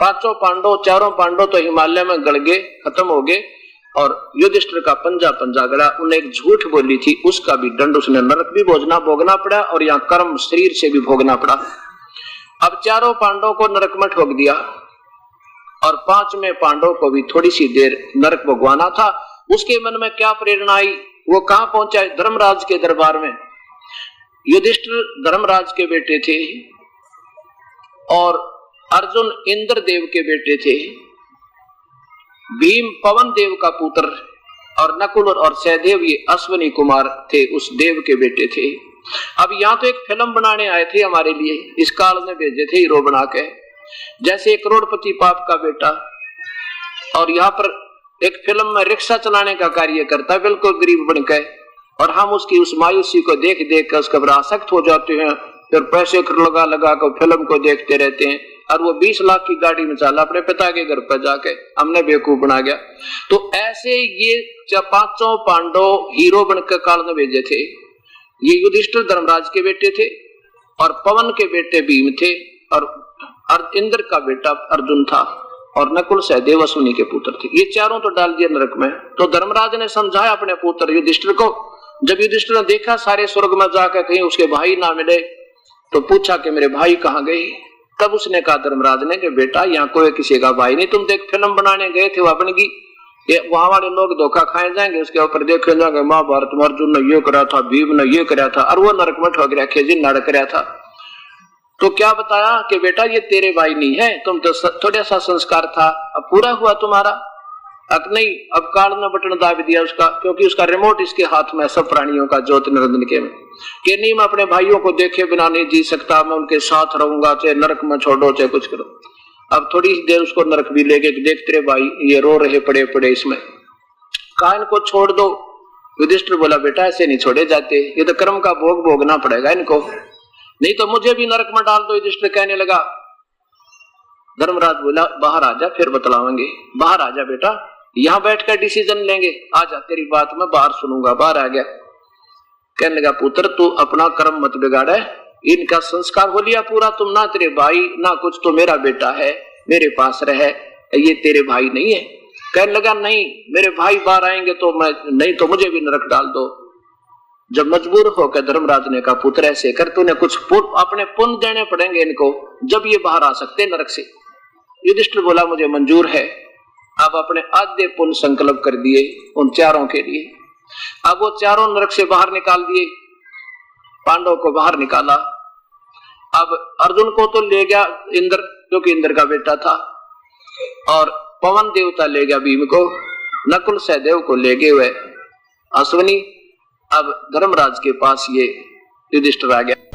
पांचों पांडव, चारों पांडव तो हिमालय में गड़ गए, खत्म हो गए, और युधिष्ठिर का पंजा पंजा गड़ा। उन्हें एक झूठ बोली थी, उसका भी दंड उसने नरक भी भोगना पड़ा और यहाँ कर्म शरीर से भी भोगना पड़ा। अब चारों पांडवों को नरक में ठोक दिया और पांचवें पांडव को भी थोड़ी सी देर नरक भोगवाना था। उसके मन में क्या प्रेरणा आई, वो कहां पहुंचा? धर्मराज के दरबार में। युधिष्ठिर धर्मराज के बेटे थे और अर्जुन इंद्रदेव के बेटे थे, भीम पवन देव का पुत्र और नकुल और सहदेव ये अश्विनी कुमार थे, उस देव के बेटे थे। अब यहाँ तो एक फिल्म बनाने आए थे हमारे लिए, इस काल ने भेजे थे हीरो बना के, जैसे एक करोड़पति बाप का बेटा और यहाँ पर एक फिल्म में रिक्शा चलाने का कार्य करता है, बिल्कुल गरीब बनकर, और हम उसकी उस मायूसी को देख देख कर उसके आसक्त हो जाते हैं, फिर पैसे लगा लगा कर फिल्म को देखते रहते हैं। और वो 20 लाख की गाड़ी में चला अपने पिता के घर पर जाके, हमने बेवकूफ बना गया। तो ऐसे ये पांचों पांडव हीरो बनकर काल में भेजे थे। ये युधिष्ठिर धर्मराज के बेटे थे और पवन के बेटे भीम थे और इंद्र का बेटा अर्जुन था और नकुल सहदेव अश्विनी के पुत्र थे। ये चारों तो डाल दिए नरक में। तो धर्मराज ने समझाया अपने पुत्र युधिष्ठिर को। जब युधिष्ठिर ने देखा सारे स्वर्ग में जाकर कहीं उसके भाई ना मिले, तो पूछा कि मेरे भाई कहाँ गए? तब उसने कहा धर्मराज ने कि बेटा यहाँ कोई किसी का भाई नहीं, तुम देख फिल्म बनाने गए थे वो बन गई, वहां वाले लोग धोखा खाए जाएंगे, उसके ऊपर देखे जाएंगे महाभारत में अर्जुन ने ये करा था, भीम ने ये करा था, और वो नरक में ठोक रहा खेजी नरक रहा था। तो क्या बताया कि बेटा ये तेरे भाई नहीं है, तुम तो थोड़ा सा संस्कार था, अब पूरा हुआ तुम्हारा। अब नहीं, अब काल ने बटन दाब दिया उसका, क्योंकि उसका रिमोट इसके हाथ में, सब प्राणियों का ज्योति निरंजन के में, कि नहीं मैं अपने भाइयों को देखे बिना नहीं जी सकता, मैं उनके साथ रहूंगा, चाहे नरक में छोड़ो चाहे कुछ करो। अब थोड़ी देर उसको नरक भी ले गए, देख तेरे भाई ये रो रहे पड़े पड़े इसमें, कहा इनको छोड़ दो। युधिष्ठिर बोला बेटा ऐसे नहीं छोड़े जाते, ये तो कर्म का भोग भोगना पड़ेगा इनको, नहीं तो मुझे भी नरक में डाल दो। युधिष्ठिर कहने लगा। धर्मराज बोला बाहर आजा फिर बतलावेंगे। बाहर आजा बेटा, यहाँ बैठकर डिसीजन लेंगे, आजा तेरी बात मैं बाहर सुनूंगा। बाहर आ गया, कहने लगा पुत्र तू अपना कर्म मत बिगाड़े, इनका संस्कार हो लिया पूरा, तुम ना तेरे भाई ना कुछ, तो मेरा बेटा है, मेरे पास रहे, ये तेरे भाई नहीं है। कहने लगा नहीं मेरे भाई बाहर आएंगे तो मैं नहीं, तो मुझे भी नरक डाल दो। जब मजबूर होकर धर्मराज ने कहा पुत्र ऐसे कर, तूने कुछ अपने पुण्य देने पड़ेंगे इनको, जब ये बाहर आ सकते नरक से। युधिष्ठिर बोला मुझे मंजूर है। अब अपने आधे पुण्य संकल्प कर दिए उन चारों के लिए। अब वो चारों नरक से बाहर निकाल दिए, पांडव को बाहर निकाला। अब अर्जुन को तो ले गया इंद्र, क्योंकि इंद्र का बेटा था, और पवन देवता ले गया भीम को, नकुल सहदेव को ले गए हुए अश्विनी। अब धर्मराज के पास ये युधिष्ठिर आ गया।